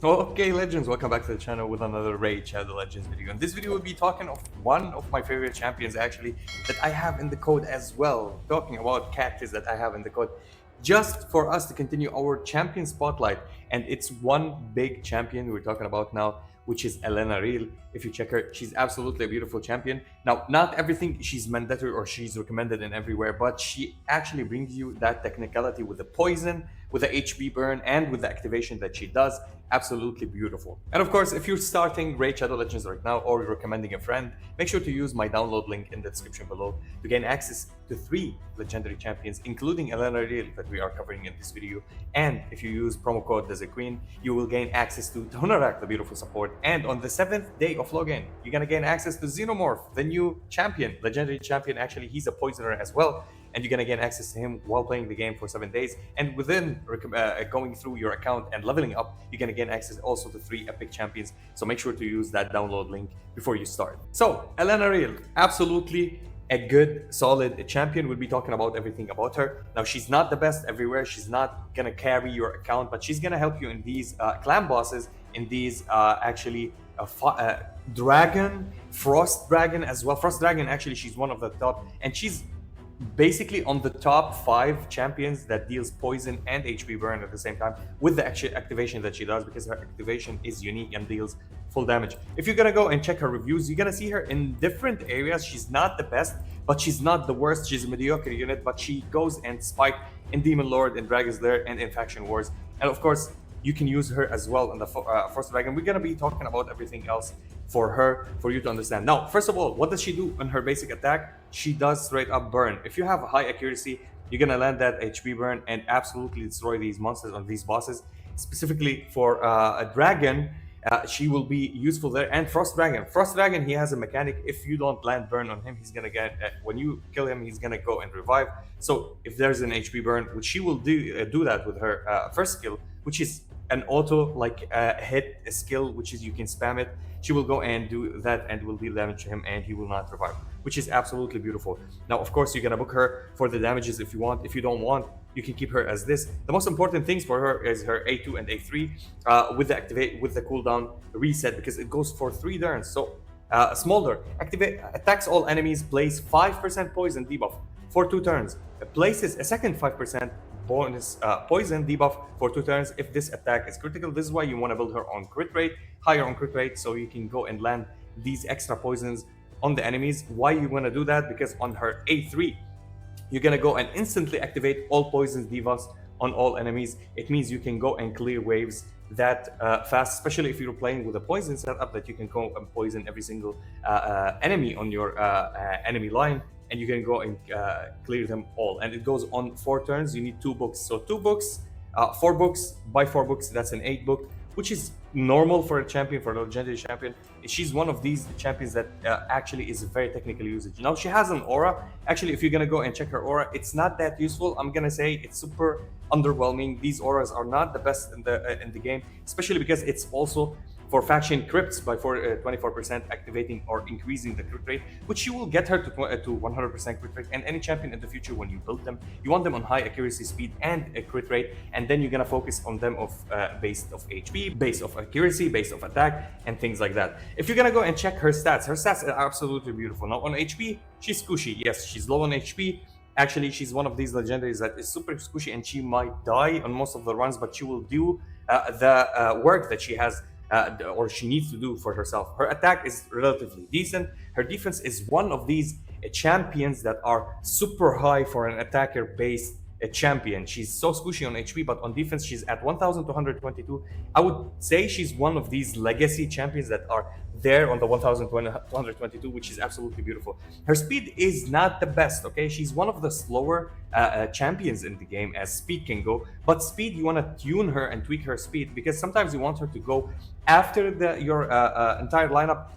Okay, Legends, welcome back to the channel with another Raid Shadow Legends video. In this video, we'll be talking of one of my favorite champions, actually, that I have in the code as well. Talking about Cactus that I have in the code, just for us to continue our champion spotlight. And it's one big champion we're talking about now, which is Elenaril. If you check her, she's absolutely a beautiful champion. Now, not everything she's mandatory or she's recommended in everywhere, but she actually brings you that technicality with the poison, with the HP burn, and with the activation that she does. Absolutely beautiful. And of course, if you're starting Raid Shadow Legends right now or you're recommending a friend, make sure to use my download link in the description below to gain access to 3 legendary champions, including Elenaril that we are covering in this video. And if you use promo code DesertQueen, you will gain access to Tonarak, the beautiful support. And on the 7th day of login, you're gonna gain access to Xenomorph, the new champion, legendary champion. Actually, he's a poisoner as well, and you're gonna gain access to him while playing the game for 7 days. And within going through your account and leveling up, you're gonna gain access also to 3 epic champions. So make sure to use that download link before you start. So Elenaril, absolutely a good, solid champion. We'll be talking about everything about her. Now, she's not the best everywhere. She's not gonna carry your account, but she's gonna help you in these clan bosses, in these dragon, frost dragon as well. Frost dragon, actually, she's one of the top, and she's basically on the top 5 champions that deals poison and HP burn at the same time with the actual activation that she does, because her activation is unique and deals full damage. If you're gonna go and check her reviews, you're gonna see her in different areas. She's not the best, but she's not the worst. She's a mediocre unit, but she goes and spike in Demon Lord, in Dragon's Lair, and in Faction Wars. And of course, you can use her as well in the First Dragon. We're gonna be talking about everything else for her, for you to understand. Now, first of all, what does she do on her basic attack? She does straight up burn. If you have a high accuracy, you're gonna land that HP burn and absolutely destroy these monsters on these bosses. Specifically for a dragon, she will be useful there. And Frost Dragon, he has a mechanic. If you don't land burn on him, he's gonna get when you kill him, he's gonna go and revive. So if there's an HP burn, which she will do that with her first skill, which is an auto hit skill, which is you can spam it. She will go and do that and will deal damage to him, and he will not revive, which is absolutely beautiful. Now, of course, you're gonna book her for the damages if you want. If you don't want, you can keep her as this. The most important things for her is her A2 and A3 with the cooldown reset, because it goes for 3 turns. So Smolder attacks all enemies, plays 5% poison debuff for 2 turns. It places a second 5% bonus poison debuff for 2 turns if this attack is critical. This is why you want to build her on crit rate, higher on crit rate, so you can go and land these extra poisons on the enemies. Why you want to do that? Because on her A3, you're gonna go and instantly activate all poisons debuffs on all enemies. It means you can go and clear waves that fast, especially if you're playing with a poison setup, that you can go and poison every single enemy on your enemy line, and you can go and clear them all. And it goes on 4 turns. You need 2 books. So 2 books, 4 books, by 4 books, that's an 8 book, which is normal for a champion, for a legendary champion. She's one of these champions that actually is very technical usage. Now, she has an aura. Actually, if you're gonna go and check her aura, it's not that useful. I'm gonna say it's super underwhelming. These auras are not the best in the game, especially because it's also for faction crypts by 24% activating or increasing the crit rate, which you will get her to 100% crit rate. And any champion in the future, when you build them, you want them on high accuracy, speed, and a crit rate, and then you're gonna focus on them based of HP, based of accuracy, based of attack, and things like that. If you're gonna go and check her stats are absolutely beautiful. Now, on HP, she's squishy. Yes, she's low on HP. Actually, she's one of these legendaries that is super squishy, and she might die on most of the runs, but she will do the work that she has or she needs to do for herself. Her attack is relatively decent. Her defense is one of these champions that are super high for an attacker-based champion. She's so squishy on HP, but on defense, she's at 1,222. I would say she's one of these legacy champions that are there on the 1,222, which is absolutely beautiful. Her speed is not the best, okay? She's one of the slower champions in the game as speed can go, but speed, you want to tune her and tweak her speed, because sometimes you want her to go after your entire lineup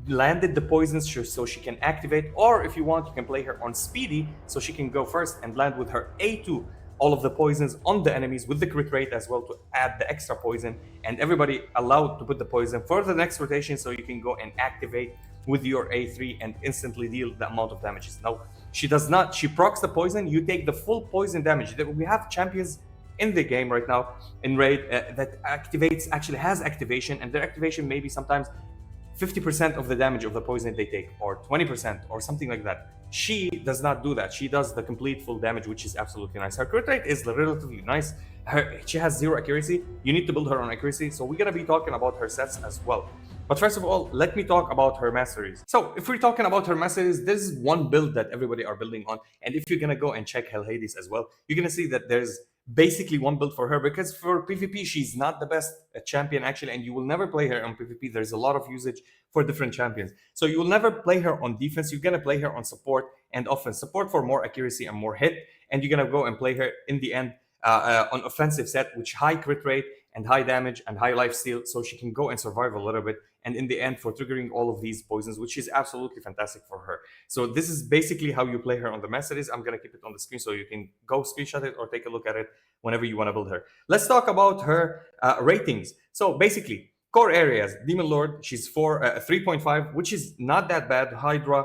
landed the poisons so she can activate, or if you want, you can play her on speedy so she can go first and land with her A2 all of the poisons on the enemies with the crit rate as well to add the extra poison, and everybody allowed to put the poison for the next rotation so you can go and activate with your A3 and instantly deal the amount of damages. Now, she does not, she procs the poison, you take the full poison damage. We have champions in the game right now in raid that activates, actually has activation, and their activation maybe sometimes 50% of the damage of the poison they take, or 20%, or something like that. She does not do that. She does the complete full damage, which is absolutely nice. Her crit rate is relatively nice. She has 0 accuracy. You need to build her on accuracy, so we're gonna be talking about her sets as well. But first of all, let me talk about her masteries. So if we're talking about her masteries, there's one build that everybody are building on, and if you're gonna go and check Hell Hades as well, you're gonna see that there's basically one build for her, because for PvP she's not the best champion actually, and you will never play her on PvP. There's a lot of usage for different champions, so you will never play her on defense. You're gonna play her on support and offense. Support for more accuracy and more hit, and you're gonna go and play her in the end on offensive set, which high crit rate and high damage and high life steal, so she can go and survive a little bit, and in the end for triggering all of these poisons, which is absolutely fantastic for her. So this is basically how you play her on the Masteries. I'm gonna keep it on the screen so you can go screenshot it or take a look at it whenever you want to build her. Let's talk about her ratings. So basically, core areas, Demon Lord, she's 3.5, which is not that bad. Hydra,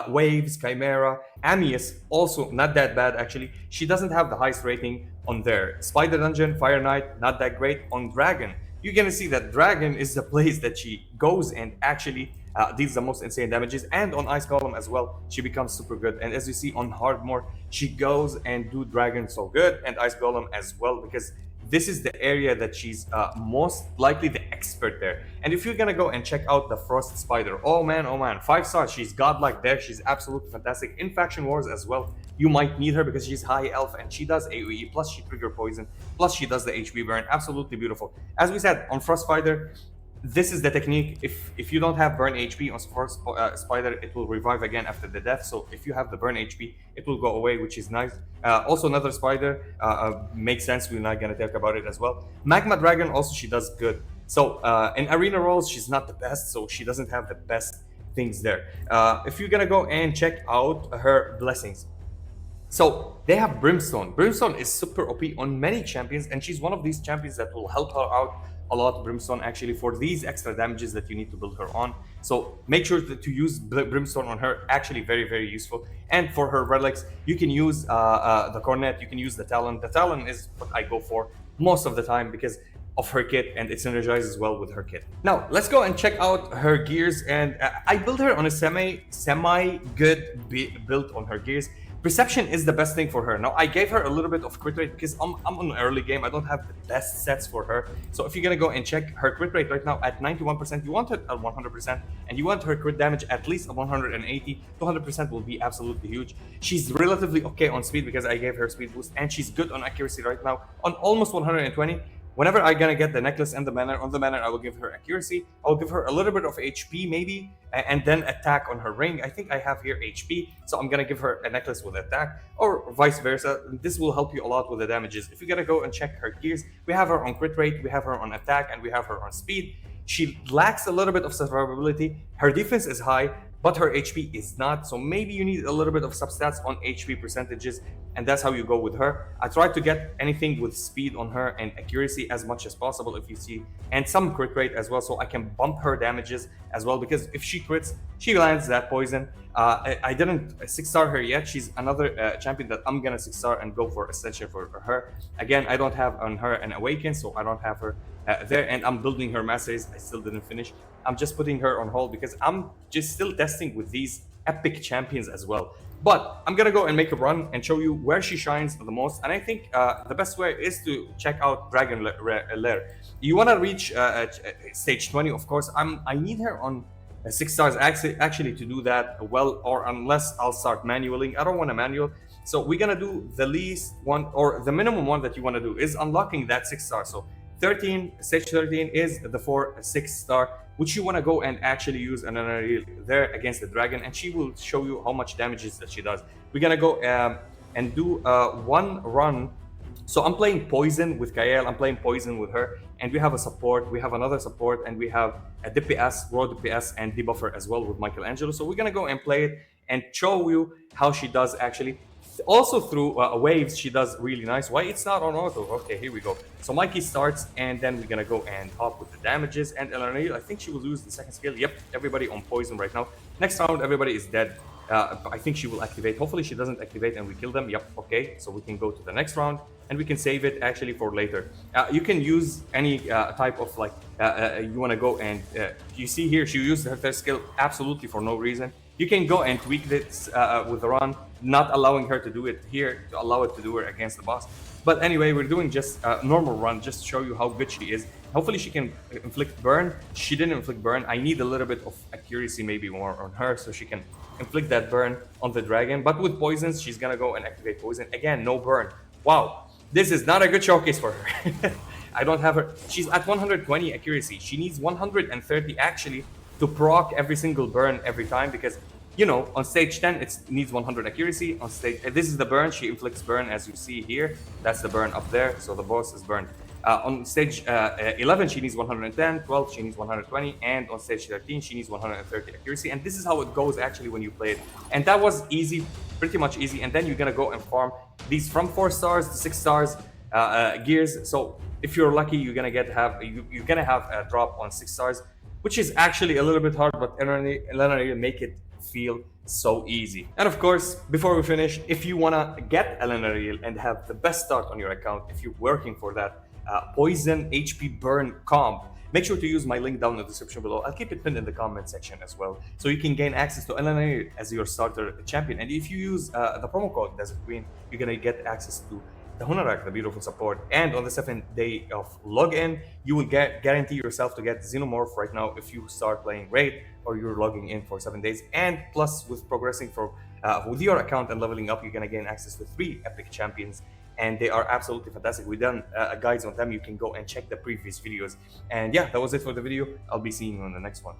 Waves, Chimera, Amius, also not that bad actually. She doesn't have the highest rating on there. Spider Dungeon, Fire Knight, not that great. On Dragon, you're gonna see that Dragon is the place that she goes and actually deals the most insane damages, and on Ice Golem as well, she becomes super good. And as you see on Hardmore, she goes and do Dragon so good, and Ice Golem as well, because this is the area that she's most likely the expert there. And if you're gonna go and check out the Frost Spider, oh man, 5 stars. She's godlike there. She's absolutely fantastic. In Faction Wars as well, you might need her because she's high elf and she does AoE, plus she trigger poison, plus she does the HP burn. Absolutely beautiful. As we said, on Frost Spider, this is the technique. If you don't have burn HP on Frost Spider, it will revive again after the death. So if you have the burn HP, it will go away, which is nice. Also another spider makes sense. We're not gonna talk about it as well. Magma Dragon also, she does good. So in arena roles, she's not the best, so she doesn't have the best things there. If you're gonna go and check out her blessings, so they have Brimstone. Brimstone is super OP on many champions, and she's one of these champions that will help her out a lot, Brimstone, actually, for these extra damages that you need to build her on. So make sure to use Brimstone on her. Actually very, very useful. And for her relics, you can use the Cornet, you can use the Talon. The Talon is what I go for most of the time because of her kit, and it synergizes well with her kit. Now let's go and check out her gears, and I built her on a semi good build on her gears. Perception is the best thing for her. Now, I gave her a little bit of crit rate because I'm on an early game. I don't have the best sets for her. So if you're gonna go and check her crit rate right now at 91%, you want it at 100%, and you want her crit damage at least at 180, 200% will be absolutely huge. She's relatively okay on speed because I gave her speed boost, and she's good on accuracy right now on almost 120. Whenever I'm gonna get the necklace and the banner, on the banner I will give her accuracy, I'll give her a little bit of HP maybe, and then attack on her ring. I think I have here HP, so I'm gonna give her a necklace with attack, or vice versa. This will help you a lot with the damages. If you're gonna go and check her gears, we have her on crit rate, we have her on attack, and we have her on speed. She lacks a little bit of survivability. Her defense is high, but her HP is not, so maybe you need a little bit of substats on HP percentages, and that's how you go with her. I try to get anything with speed on her and accuracy as much as possible, if you see, and some crit rate as well, so I can bump her damages as well, because if she crits, she lands that poison. I didn't 6-star her yet. She's another champion that I'm gonna 6-star and go for Ascension for her. Again, I don't have on her an Awaken, so I don't have her there, and I'm building her Masteries. I still didn't finish. I'm just putting her on hold because I'm just still testing with these epic champions as well. But I'm gonna go and make a run and show you where she shines the most. And I think the best way is to check out Dragon Lair. You wanna reach stage 20, of course. I need her on 6 stars actually to do that well, or unless I'll start manualing. I don't want to manual. So we're gonna do the least one, or the minimum one that you wanna do is unlocking that 6 star. So 13, stage 13 is the 6 star, which you want to go and actually use Elenaril there against the dragon, and she will show you how much damages that she does. We're gonna go and do one run. So I'm playing poison with Kael, I'm playing poison with her, and we have a support, we have another support, and we have a DPS, raw DPS, and debuffer as well with Michelangelo. So we're gonna go and play it and show you how she does actually. Also through waves, she does really nice. Why it's not on auto? Okay, here we go. So Mikey starts, and then we're gonna go and hop with the damages. And Elenaril, I think she will lose the second skill. Yep, everybody on poison right now. Next round, everybody is dead. I think she will activate. Hopefully she doesn't activate and we kill them. Yep, okay. So we can go to the next round and we can save it actually for later. You can use any type of like, you want to go and, you see here, she used her first skill absolutely for no reason. You can go and tweak this with the run, not allowing her to do it here, to allow it to do it against the boss. But anyway, we're doing just a normal run, just to show you how good she is. Hopefully she can inflict burn. She didn't inflict burn. I need a little bit of accuracy maybe more on her so she can inflict that burn on the dragon. But with poisons, she's gonna go and activate poison. Again, no burn. Wow, this is not a good showcase for her. I don't have her. She's at 120 accuracy. She needs 130 actually to proc every single burn every time, because you know, on stage 10 it needs 100 accuracy. On stage, this is the burn. She inflicts burn as you see here. That's the burn up there. So the boss is burned. On stage 11 she needs 110, 12 she needs 120, and on stage 13 she needs 130 accuracy. And this is how it goes actually when you play it. And that was easy, pretty much easy. And then you're gonna go and farm these from 4 stars to 6 stars gears. So if you're lucky, you're gonna you're gonna have a drop on 6 stars, which is actually a little bit hard, but Elenaril make it feel so easy. And of course, before we finish, if you wanna get Elenaril and have the best start on your account, if you're working for that poison HP burn comp, make sure to use my link down in the description below. I'll keep it pinned in the comment section as well, so you can gain access to Elenaril as your starter champion. And if you use the promo code Desert Queen, you're gonna get access to the Honorak, the beautiful support. And on the 7th day of login, you will guarantee yourself to get Xenomorph right now if you start playing Raid or you're logging in for 7 days. And plus, with progressing with your account and leveling up, you're gonna gain access to 3 epic champions. And they are absolutely fantastic. We've done guides on them. You can go and check the previous videos. And yeah, that was it for the video. I'll be seeing you on the next one.